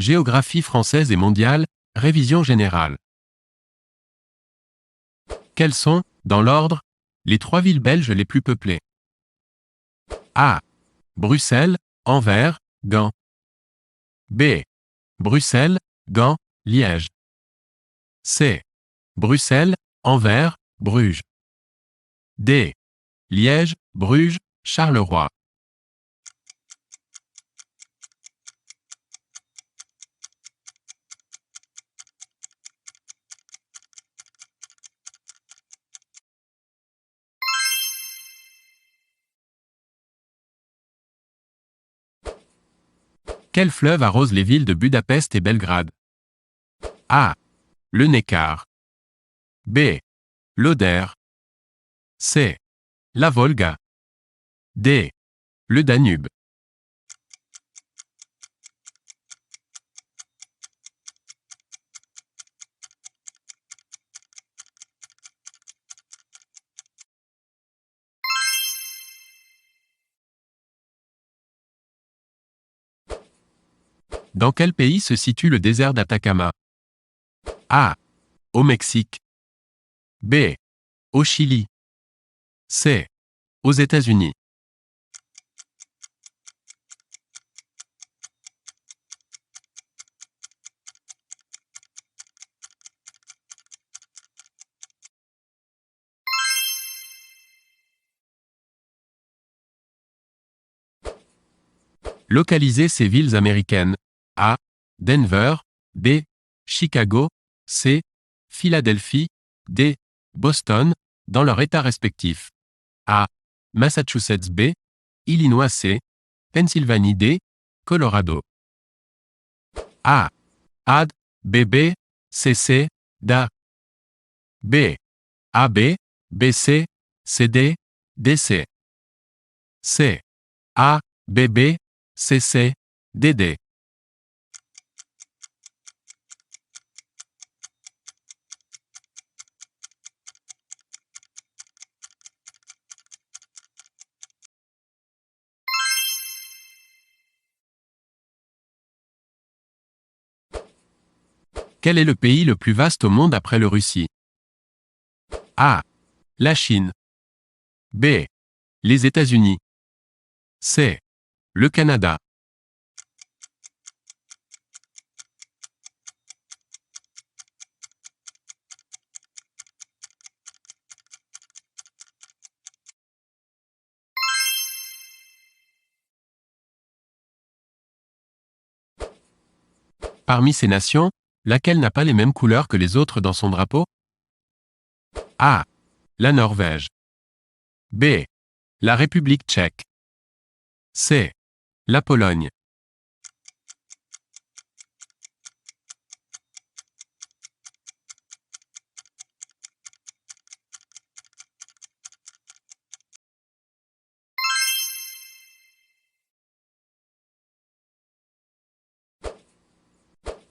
Géographie française et mondiale, révision générale. Quelles sont, dans l'ordre, les 3 villes belges les plus peuplées? A. Bruxelles, Anvers, Gand. B. Bruxelles, Gand, Liège. C. Bruxelles, Anvers, Bruges. D. Liège, Bruges, Charleroi. Quel fleuve arrose les villes de Budapest et Belgrade? A. Le Neckar. B. L'Oder. C. La Volga. D. Le Danube. Dans quel pays se situe le désert d'Atacama? A. Au Mexique. B. Au Chili. C. Aux États-Unis. Localisez ces villes américaines. A. Denver. B. Chicago. C. Philadelphie. D. Boston, dans leur état respectif. A. Massachusetts. B. Illinois. C. Pennsylvanie. D. Colorado. A. AD. BB. CC. DA. B. AB. BC. CD. DC. C. A. BB. CC. DD. Quel est le pays le plus vaste au monde après le Russie? A. La Chine. B. Les États-Unis. C. Le Canada. Parmi ces nations, laquelle n'a pas les mêmes couleurs que les autres dans son drapeau? A. La Norvège. B. La République tchèque. C. La Pologne.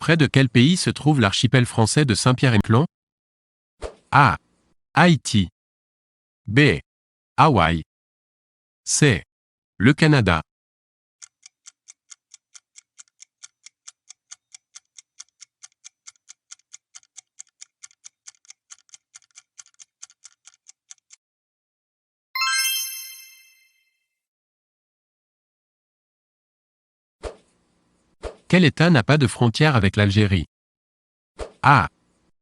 Près de quel pays se trouve l'archipel français de Saint-Pierre-et-Miquelon? A. Haïti. B. Hawaï. C. Le Canada. Quel État n'a pas de frontière avec l'Algérie? A.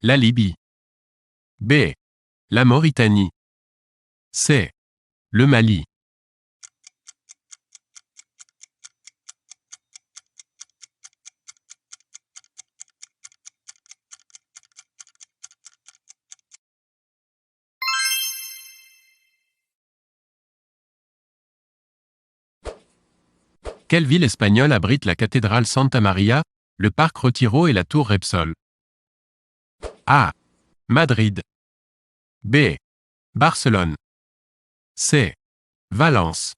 La Libye. B. La Mauritanie. C. Le Mali. Quelle ville espagnole abrite la cathédrale Santa Maria, le parc Retiro et la tour Repsol? A. Madrid. B. Barcelone. C. Valence.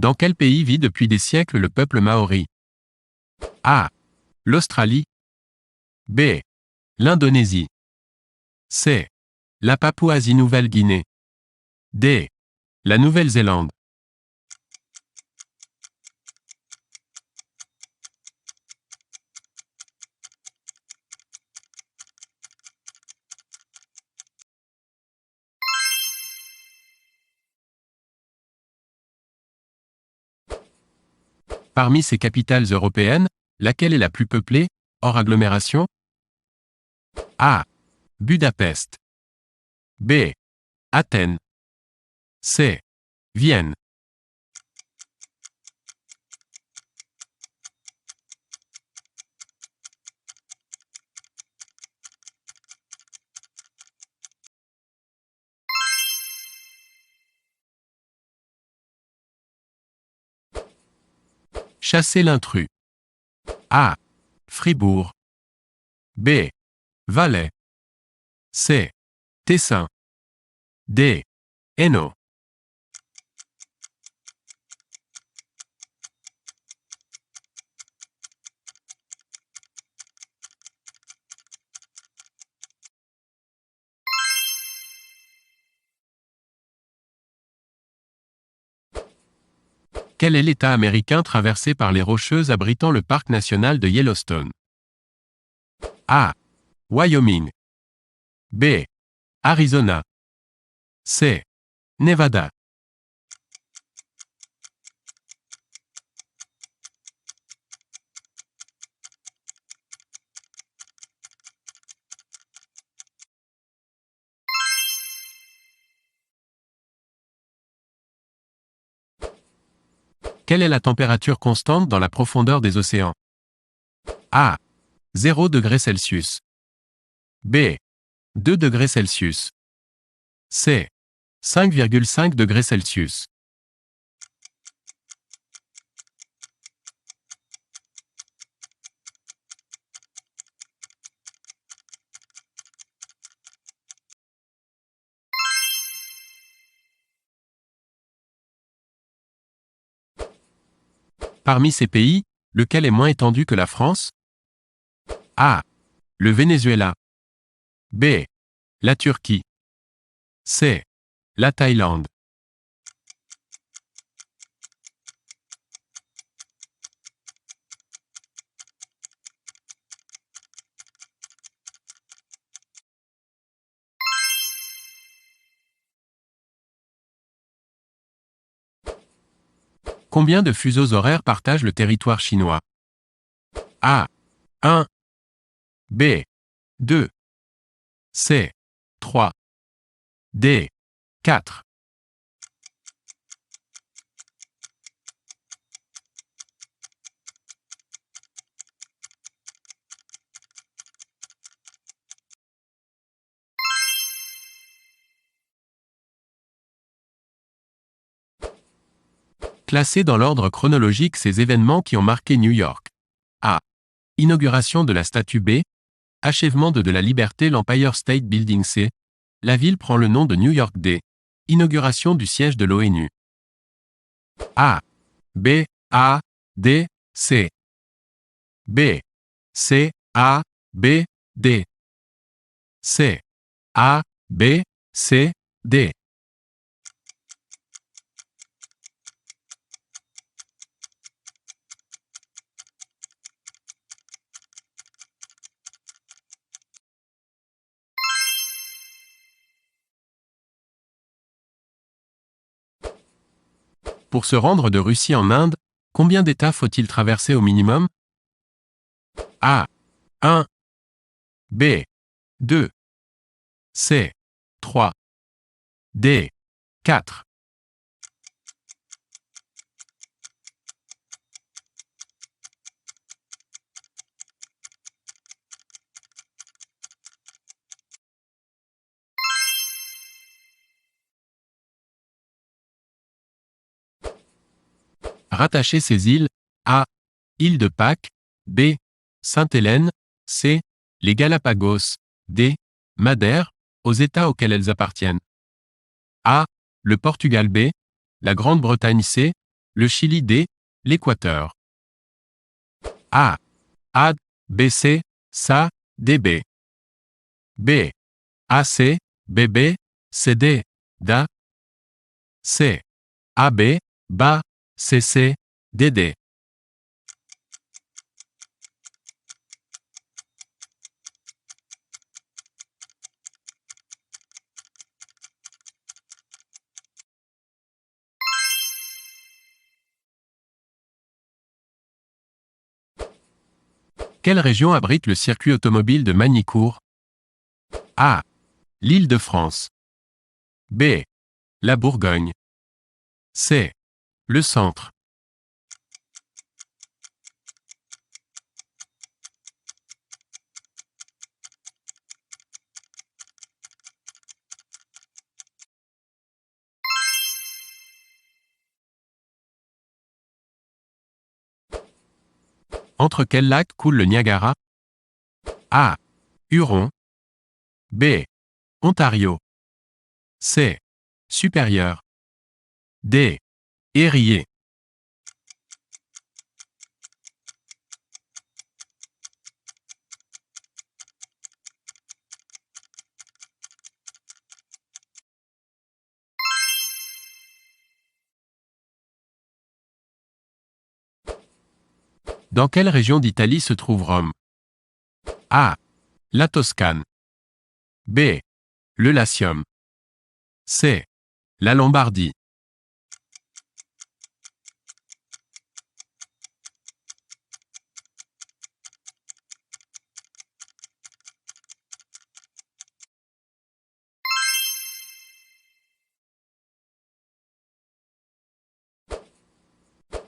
Dans quel pays vit depuis des siècles le peuple maori? A. L'Australie. B. L'Indonésie. C. La Papouasie-Nouvelle-Guinée. D. La Nouvelle-Zélande. Parmi ces capitales européennes, laquelle est la plus peuplée, hors agglomération? A. Budapest. B. Athènes. C. Vienne. Chasser l'intrus. A. Fribourg. B. Valais. C. Tessin. D. Hainaut. Quel est l'État américain traversé par les Rocheuses abritant le parc national de Yellowstone? A. Wyoming. B. Arizona. C. Nevada. Quelle est la température constante dans la profondeur des océans? A. 0 degrés Celsius. B. 2 degrés Celsius. C. 5,5 degrés Celsius. Parmi ces pays, lequel est moins étendu que la France? A. Le Venezuela. B. La Turquie. C. La Thaïlande. Combien de fuseaux horaires partagent le territoire chinois? A. 1. B. 2. C. 3. D. 4. Classer dans l'ordre chronologique ces événements qui ont marqué New York. A. Inauguration de la statue B. Achèvement de la Liberté l'Empire State Building C. La ville prend le nom de New York D. Inauguration du siège de l'ONU. A. B. A. D. C. B. C. A. B. D. C. A. B. C. D. Pour se rendre de Russie en Inde, combien d'États faut-il traverser au minimum? A. 1. B. 2. C. 3. D. 4. Rattacher ces îles. A. Île de Pâques. B. Sainte-Hélène. C. Les Galapagos. D. Madère, aux États auxquels elles appartiennent. A. Le Portugal. B. La Grande-Bretagne. C. Le Chili. D. L'Équateur. A. AD, BC, SA, DB. B. AC, BB, CD, DA. C. AB, BA, CC, DD. Quelle région abrite le circuit automobile de Magny-Cours? A. L'Île-de-France. B. La Bourgogne. C. Le Centre. Entre quels lacs coule le Niagara? A. Huron. B. Ontario. C. Supérieur. D. Erie. Dans quelle région d'Italie se trouve Rome? A. La Toscane. B. Le Latium. C. La Lombardie.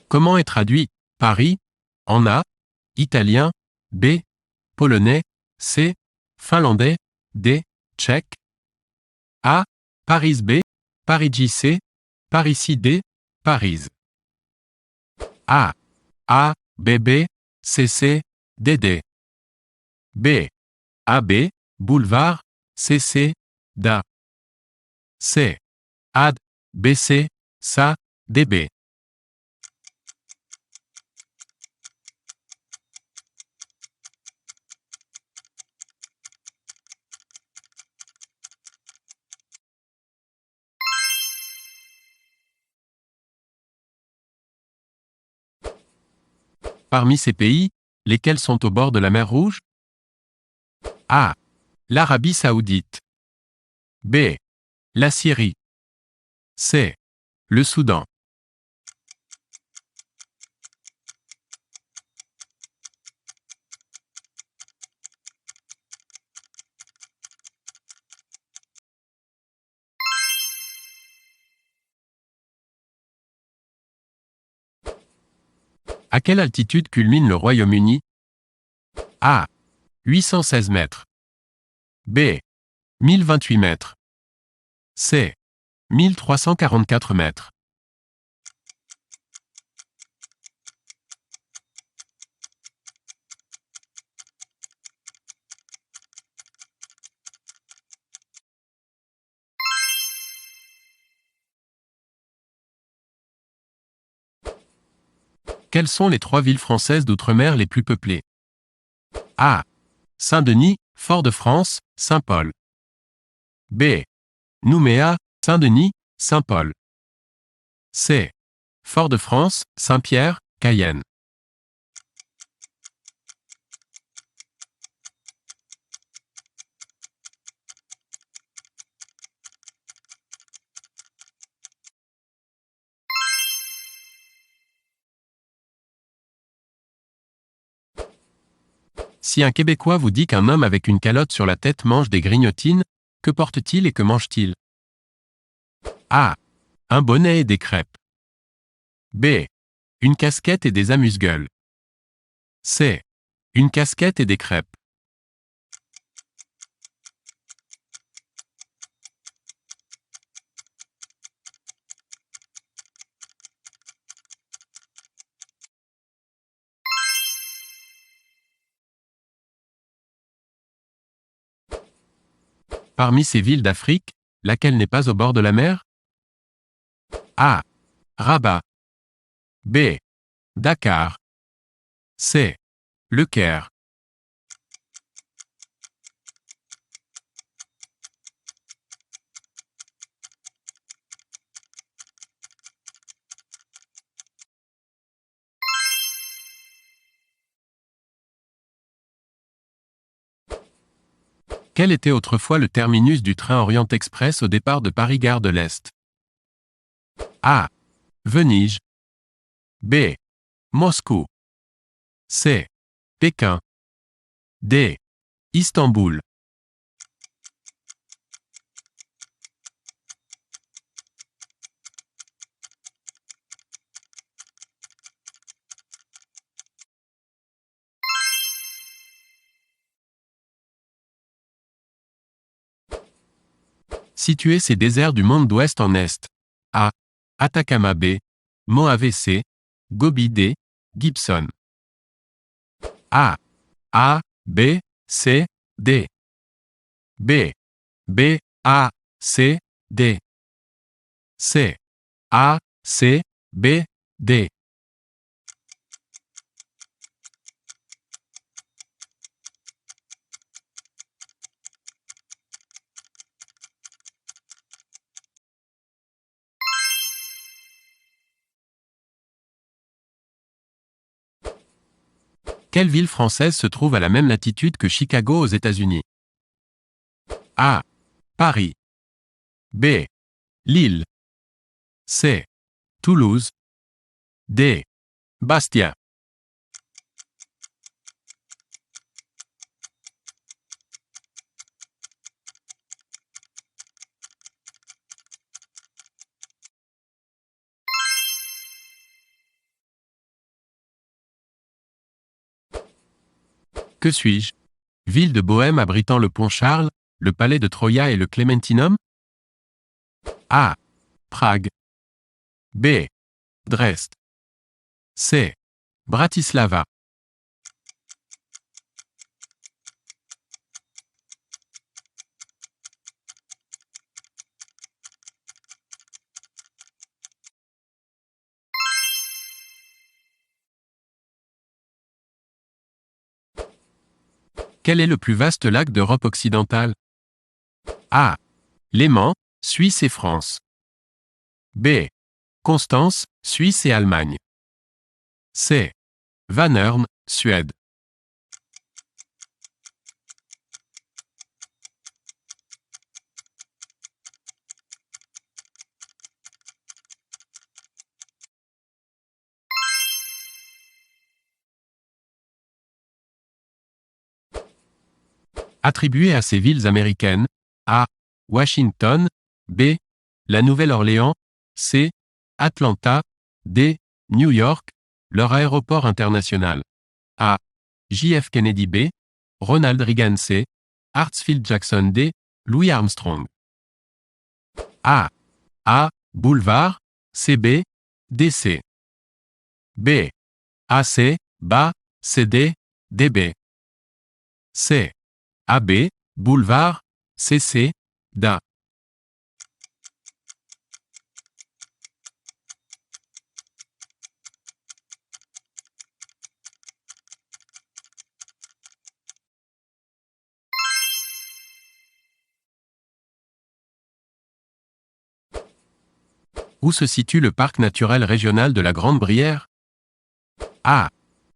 Comment est traduit Paris en A. Italien. B. Polonais. C. Finlandais. D. Tchèque. A. Paris. B. Parigi. C. Parisis. D. Paris. A. A. B. B. C. C. D. D. B. A. B. Boulevard. C. C. DA. C. AD. B. C. SA. D. B. Parmi ces pays, lesquels sont au bord de la mer Rouge? A. L'Arabie Saoudite. B. La Syrie. C. Le Soudan. À quelle altitude culmine le Royaume-Uni? A. 816 mètres. B. 1028 mètres. C. 1344 mètres. Quelles sont les 3 villes françaises d'outre-mer les plus peuplées? A. Saint-Denis, Fort-de-France, Saint-Paul. B. Nouméa, Saint-Denis, Saint-Paul. C. Fort-de-France, Saint-Pierre, Cayenne. Si un Québécois vous dit qu'un homme avec une calotte sur la tête mange des grignotines, que porte-t-il et que mange-t-il? A. Un bonnet et des crêpes. B. Une casquette et des amuse-gueules. C. Une casquette et des crêpes. Parmi ces villes d'Afrique, laquelle n'est pas au bord de la mer? A. Rabat. B. Dakar. C. Le Caire. Quel était autrefois le terminus du train Orient Express au départ de Paris-Gare de l'Est? A. Venise. B. Moscou. C. Pékin. D. Istanbul. Situer ces déserts du monde d'ouest en est. A. Atacama B. Mojave C. Gobi D. Gibson. A. A. B. C. D. B. B. A. C. D. C. A. C. B. D. Quelle ville française se trouve à la même latitude que Chicago aux États-Unis? A. Paris. B. Lille. C. Toulouse. D. Bastia. Que suis-je? Ville de Bohême abritant le pont Charles, le palais de Troia et le Clémentinum? A. Prague. B. Dresde. C. Bratislava. Quel est le plus vaste lac d'Europe occidentale? A. Léman, Suisse et France. B. Constance, Suisse et Allemagne. C. Vänern, Suède. Attribué à ces villes américaines. A. Washington. B. La Nouvelle-Orléans. C. Atlanta. D. New York. Leur aéroport international. A. J.F. Kennedy B. Ronald Reagan C. Hartsfield Jackson D. Louis Armstrong. A. A. Boulevard. CB. DC. B. AC. BA. CD. DB. C. AB. Boulevard. CC. DA. Où se situe le parc naturel régional de la Grande Brière? A.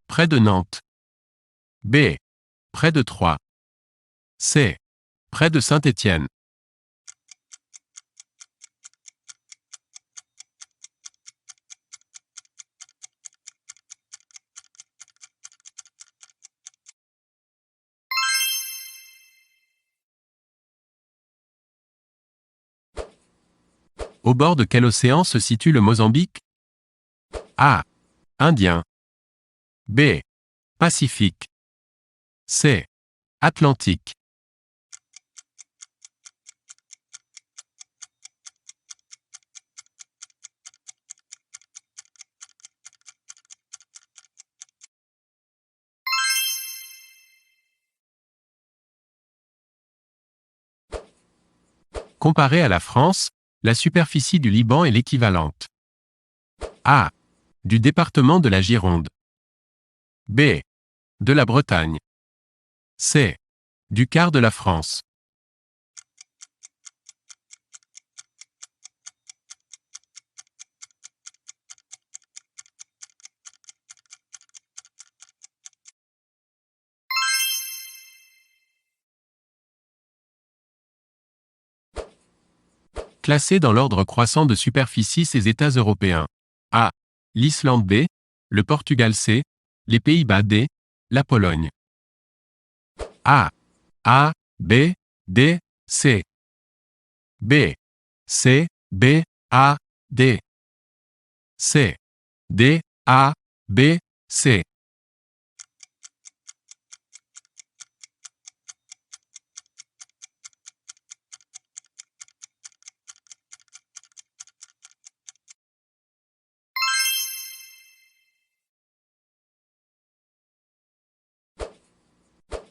Près de Nantes. B. Près de Troyes. C. Près de Saint-Étienne. Au bord de quel océan se situe le Mozambique? A. Indien. B. Pacifique. C. Atlantique. Comparé à la France, la superficie du Liban est l'équivalente. A. Du département de la Gironde. B. De la Bretagne. C. Du quart de la France. Classés dans l'ordre croissant de superficie ces États européens. A. L'Islande B. Le Portugal C. Les Pays-Bas D. La Pologne. A. A, B, D, C. B. C, B, A, D. C. D, A, B, C.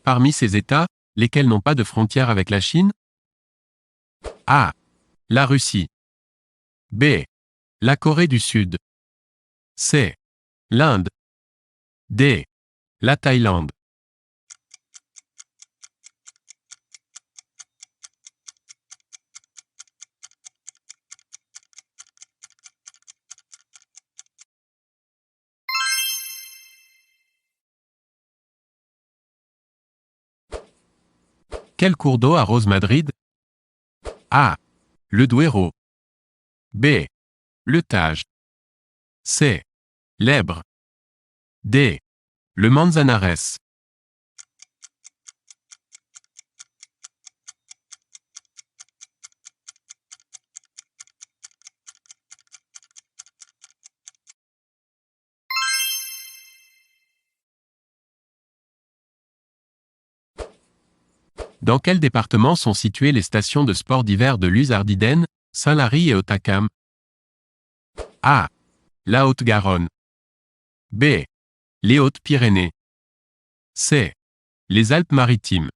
Parmi ces États, lesquels n'ont pas de frontière avec la Chine? A. La Russie. B. La Corée du Sud. C. L'Inde. D. La Thaïlande. Quel cours d'eau arrose Madrid? A. Le Duero. B. Le Tage. C. L'Èbre. D. Le Manzanares. Dans quel département sont situées les stations de sport d'hiver de Luz-Ardiden, Saint-Lary et Hautacam? A. La Haute-Garonne. B. Les Hautes-Pyrénées. C. Les Alpes-Maritimes.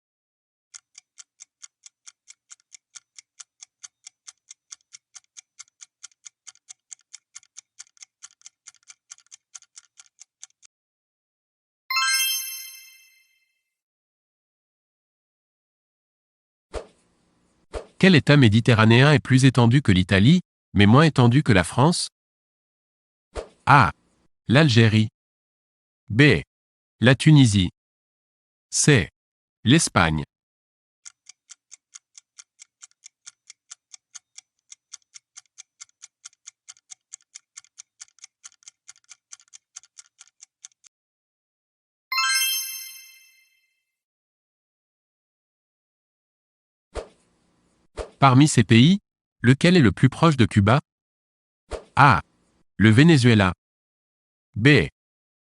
Quel État méditerranéen est plus étendu que l'Italie, mais moins étendu que la France? A. L'Algérie. B. La Tunisie. C. L'Espagne. Parmi ces pays, lequel est le plus proche de Cuba? A. Le Venezuela. B.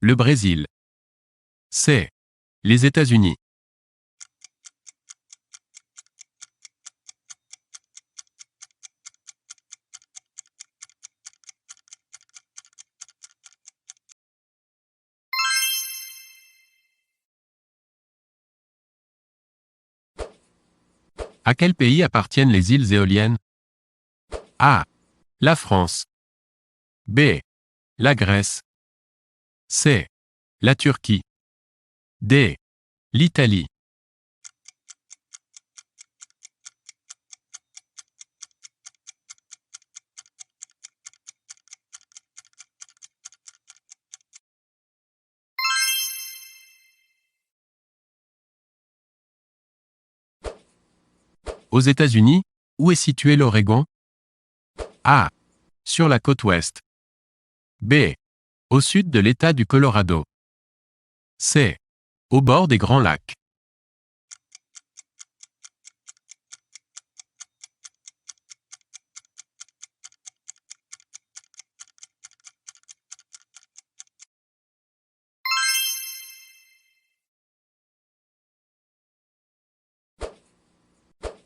Le Brésil. C. Les États-Unis. À quel pays appartiennent les îles éoliennes? A. La France. B. La Grèce. C. La Turquie. D. L'Italie. Aux États-Unis, où est situé l'Oregon? A. Sur la côte ouest. B. Au sud de l'État du Colorado. C. Au bord des Grands Lacs.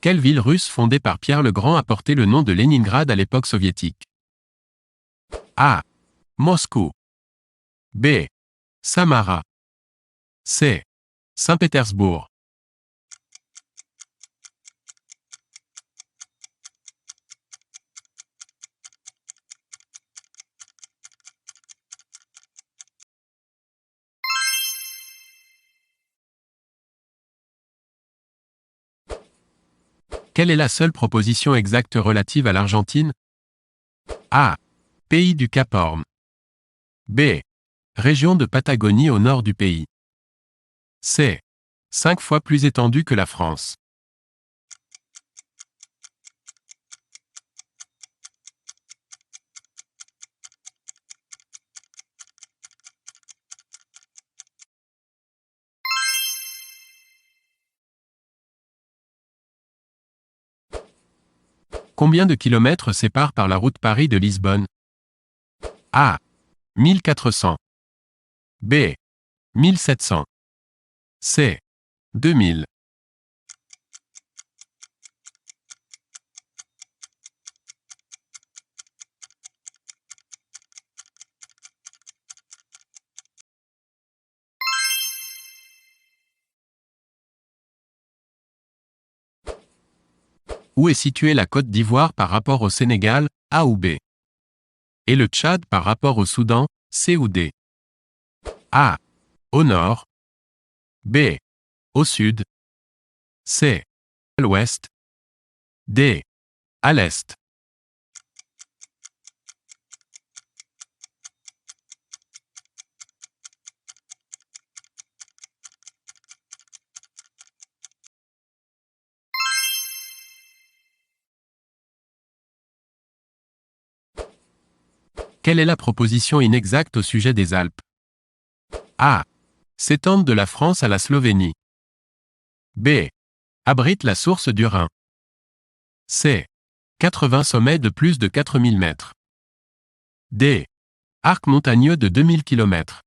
Quelle ville russe fondée par Pierre le Grand a porté le nom de Léningrad à l'époque soviétique? A. Moscou. B. Samara. C. Saint-Pétersbourg. Quelle est la seule proposition exacte relative à l'Argentine? A. Pays du Cap Horn. B. Région de Patagonie au nord du pays. C. 5 fois plus étendue que la France. Combien de kilomètres séparent par la route Paris de Lisbonne? A. 1400. B. 1700. C. 2000. Où est située la Côte d'Ivoire par rapport au Sénégal, A ou B? Et le Tchad par rapport au Soudan, C ou D? A. Au nord. B. Au sud. C. À l'ouest. D. À l'est. Quelle est la proposition inexacte au sujet des Alpes? A. S'étendent de la France à la Slovénie. B. Abrite la source du Rhin. C. 80 sommets de plus de 4000 mètres. D. Arc montagneux de 2000 km.